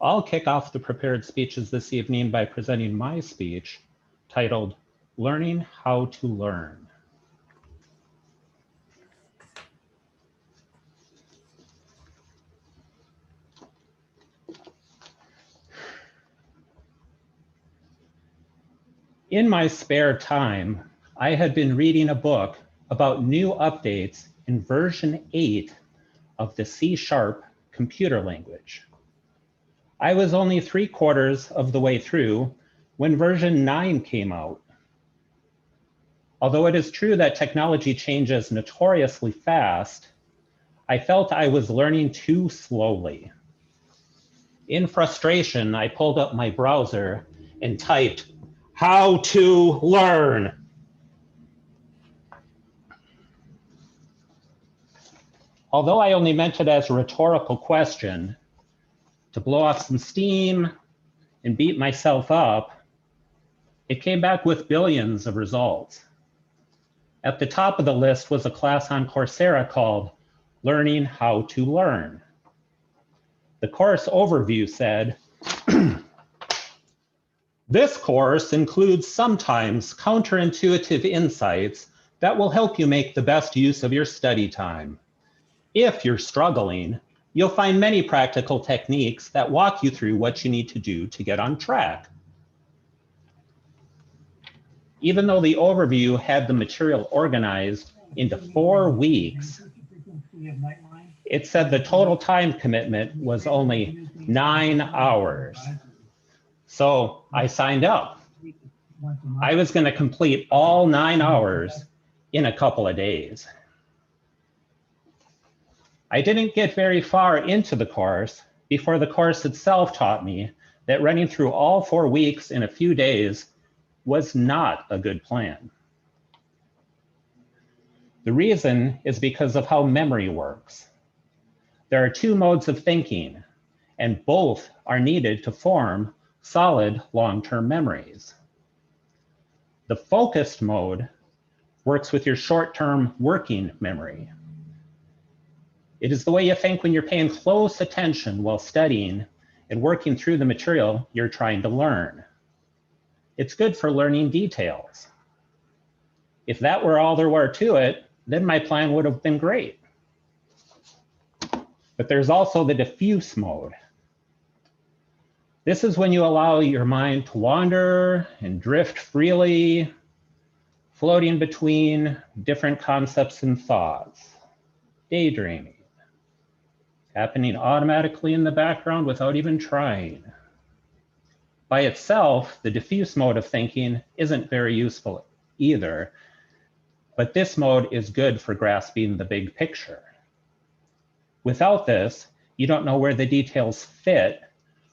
I'll kick off the prepared speeches this evening by presenting my speech titled, Learning How to Learn. In my spare time, I had been reading a book about new updates in version 8 of the C# computer language. I was only 3/4 of the way through when version 9 came out. Although it is true that technology changes notoriously fast, I felt I was learning too slowly. In frustration, I pulled up my browser and typed, "How to learn." Although I only meant it as a rhetorical question, to blow off some steam and beat myself up, it came back with billions of results. At the top of the list was a class on Coursera called Learning How to Learn. The course overview said, this course includes sometimes counterintuitive insights that will help you make the best use of your study time. If you're struggling, you'll find many practical techniques that walk you through what you need to do to get on track. Even though the overview had the material organized into 4 weeks, it said the total time commitment was only 9 hours. So I signed up. I was going to complete all 9 hours in a couple of days. I didn't get very far into the course before the course itself taught me that running through all 4 weeks in a few days was not a good plan. The reason is because of how memory works. There are 2 modes of thinking, and both are needed to form solid long-term memories. The focused mode works with your short-term working memory. It is the way you think when you're paying close attention while studying and working through the material you're trying to learn. It's good for learning details. If that were all there were to it, then my plan would have been great. But there's also the diffuse mode. This is when you allow your mind to wander and drift freely, floating between different concepts and thoughts, daydreaming, happening automatically in the background without even trying. By itself, the diffuse mode of thinking isn't very useful either, but this mode is good for grasping the big picture. Without this, you don't know where the details fit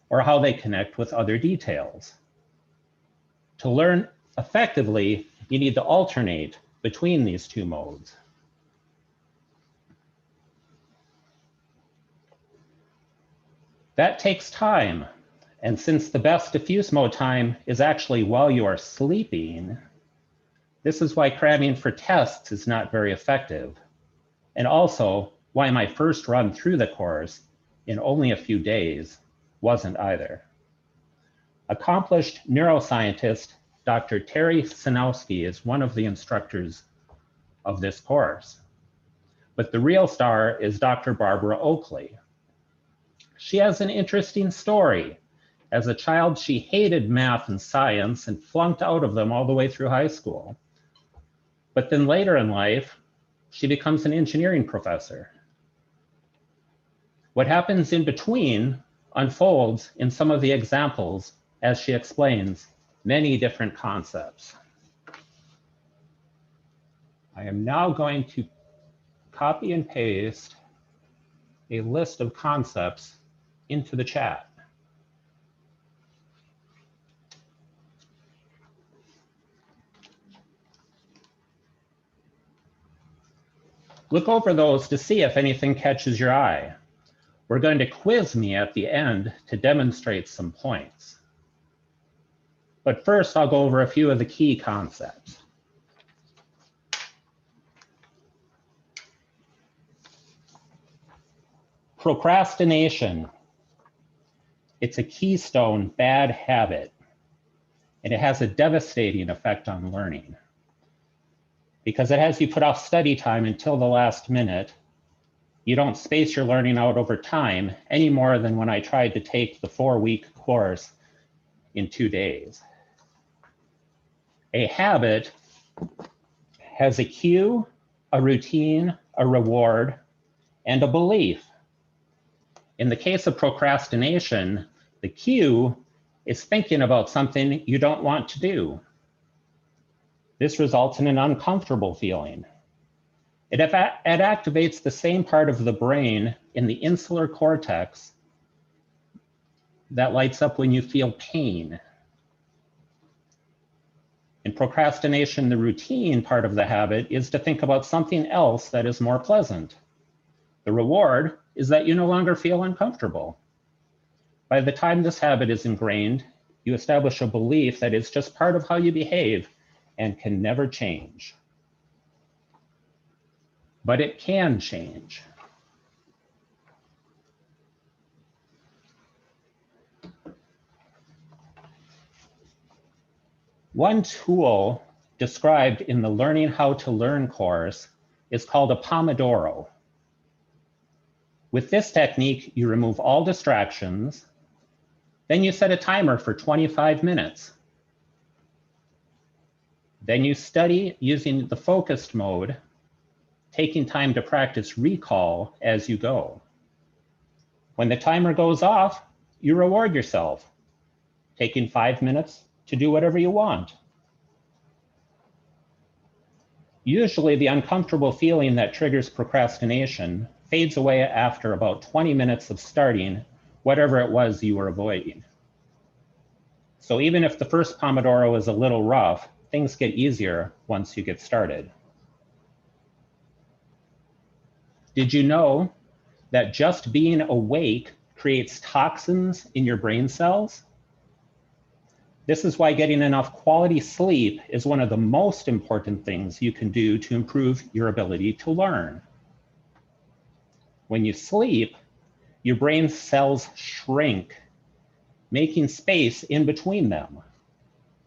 or how they connect with other details. To learn effectively, you need to alternate between these 2 modes. That takes time. And since the best diffuse mode time is actually while you are sleeping, this is why cramming for tests is not very effective. And also why my first run through the course in only a few days wasn't either. Accomplished neuroscientist Dr. Terry Sinowski is one of the instructors of this course. But the real star is Dr. Barbara Oakley. She has an interesting story. As a child, she hated math and science and flunked out of them all the way through high school. But then later in life, she becomes an engineering professor. What happens in between unfolds in some of the examples as she explains many different concepts. I am now going to copy and paste a list of concepts into the chat. Look over those to see if anything catches your eye. We're going to quiz me at the end to demonstrate some points. But first, I'll go over a few of the key concepts. Procrastination. It's a keystone bad habit, and it has a devastating effect on learning because it has you put off study time until the last minute. You don't space your learning out over time any more than when I tried to take the 4-week course in 2 days. A habit has a cue, a routine, a reward, and a belief. In the case of procrastination, the cue is thinking about something you don't want to do. This results in an uncomfortable feeling. It activates the same part of the brain in the insular cortex that lights up when you feel pain. In procrastination, the routine part of the habit is to think about something else that is more pleasant. The reward is that you no longer feel uncomfortable. By the time this habit is ingrained, you establish a belief that it's just part of how you behave and can never change. But it can change. One tool described in the Learning How to Learn course is called a Pomodoro. With this technique, you remove all distractions, then you set a timer for 25 minutes. Then you study using the focused mode, taking time to practice recall as you go. When the timer goes off, you reward yourself, taking 5 minutes to do whatever you want. Usually the uncomfortable feeling that triggers procrastination fades away after about 20 minutes of starting whatever it was you were avoiding. So even if the first Pomodoro is a little rough, things get easier once you get started. Did you know that just being awake creates toxins in your brain cells? This is why getting enough quality sleep is one of the most important things you can do to improve your ability to learn. When you sleep, your brain cells shrink, making space in between them.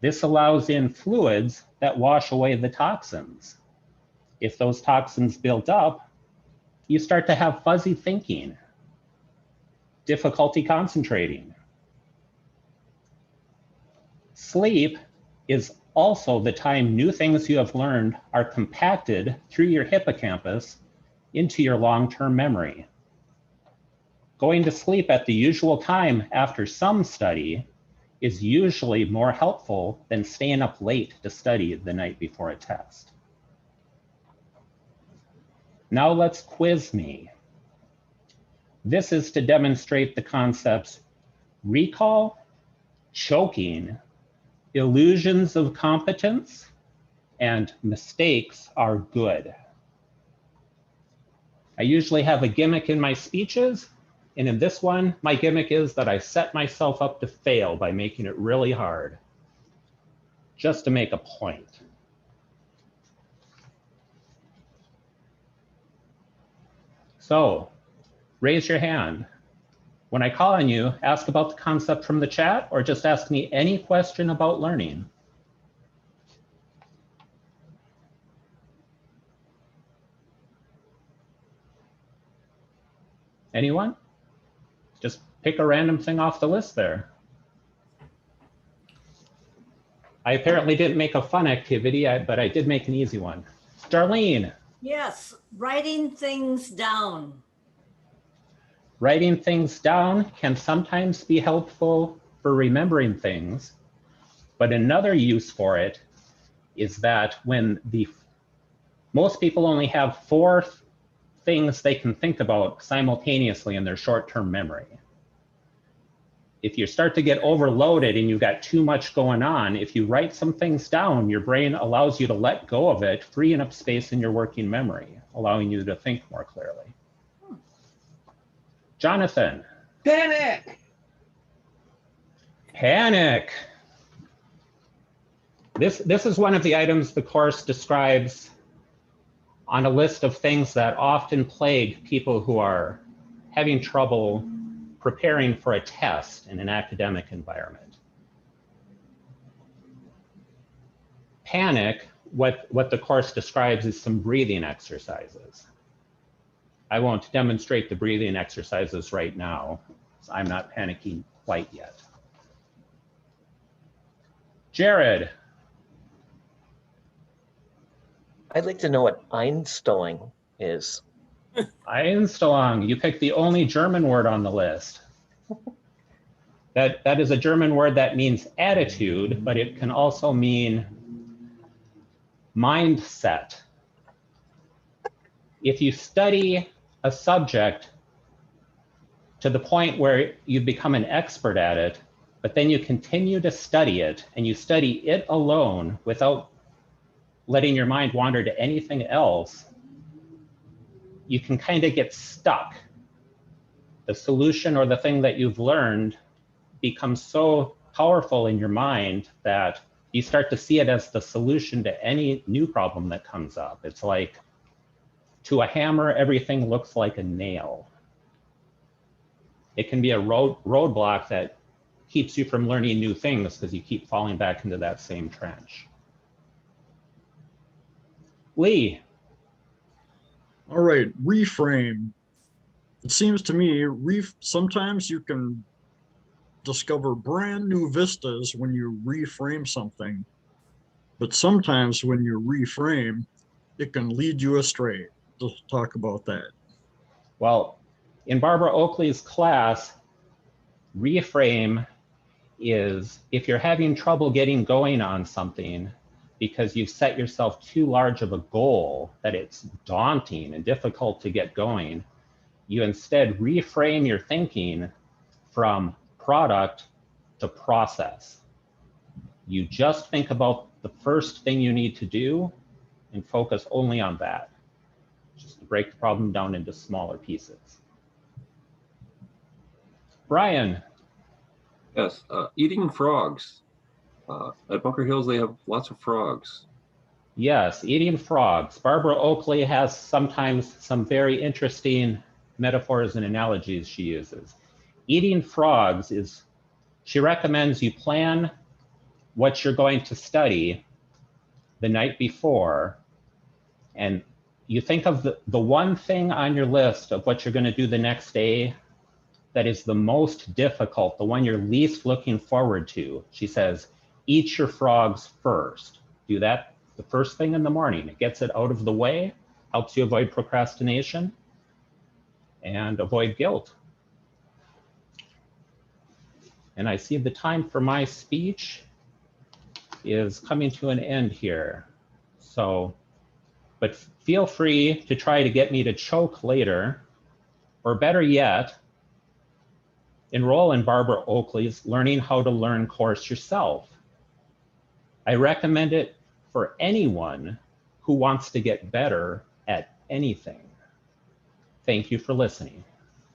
This allows in fluids that wash away the toxins. If those toxins build up, you start to have fuzzy thinking, difficulty concentrating. Sleep is also the time new things you have learned are compacted through your hippocampus into your long-term memory. Going to sleep at the usual time after some study is usually more helpful than staying up late to study the night before a test. Now let's quiz me. This is to demonstrate the concepts recall, choking, illusions of competence, and mistakes are good. I usually have a gimmick in my speeches, and in this one, my gimmick is that I set myself up to fail by making it really hard, just to make a point. So, raise your hand. When I call on you, ask about the concept from the chat or just ask me any question about learning. Anyone? Just pick a random thing off the list there. I apparently didn't make a fun activity, but I did make an easy one. Darlene. Yes, writing things down. Writing things down can sometimes be helpful for remembering things, but another use for it is that when most people only have 4 things they can think about simultaneously in their short-term memory. If you start to get overloaded and you've got too much going on, if you write some things down, your brain allows you to let go of it, freeing up space in your working memory, allowing you to think more clearly. Jonathan. Panic. Panic. This is one of the items the course describes on a list of things that often plague people who are having trouble preparing for a test in an academic environment. Panic, what the course describes is some breathing exercises. I won't demonstrate the breathing exercises right now. I'm not panicking quite yet. Jared. I'd like to know what Einstellung is. Einstellung, you picked the only German word on the list. That is a German word that means attitude, but it can also mean mindset. If you study a subject to the point where you become an expert at it, but then you continue to study it and you study it alone without letting your mind wander to anything else, you can kind of get stuck. The solution or the thing that you've learned becomes so powerful in your mind that you start to see it as the solution to any new problem that comes up. It's like, to a hammer, everything looks like a nail. It can be a roadblock that keeps you from learning new things because you keep falling back into that same trench. Lee. All right, reframe. It seems to me sometimes you can discover brand new vistas when you reframe something, but sometimes when you reframe, it can lead you astray. Let's talk about that. Well, in Barbara Oakley's class, reframe is if you're having trouble getting going on something because you've set yourself too large of a goal that it's daunting and difficult to get going, you instead reframe your thinking from product to process. You just think about the first thing you need to do and focus only on that, just to break the problem down into smaller pieces. Brian. Yes, eating frogs. At Bunker Hills, they have lots of frogs. Yes, eating frogs. Barbara Oakley has sometimes some very interesting metaphors and analogies she uses. Eating frogs is, she recommends you plan what you're going to study the night before, and you think of the one thing on your list of what you're going to do the next day that is the most difficult, the one you're least looking forward to. She says, eat your frogs first. Do that the first thing in the morning. It gets it out of the way, helps you avoid procrastination and avoid guilt. And I see the time for my speech is coming to an end here. So, but feel free to try to get me to choke later, or better yet, enroll in Barbara Oakley's Learning How to Learn course yourself. I recommend it for anyone who wants to get better at anything. Thank you for listening.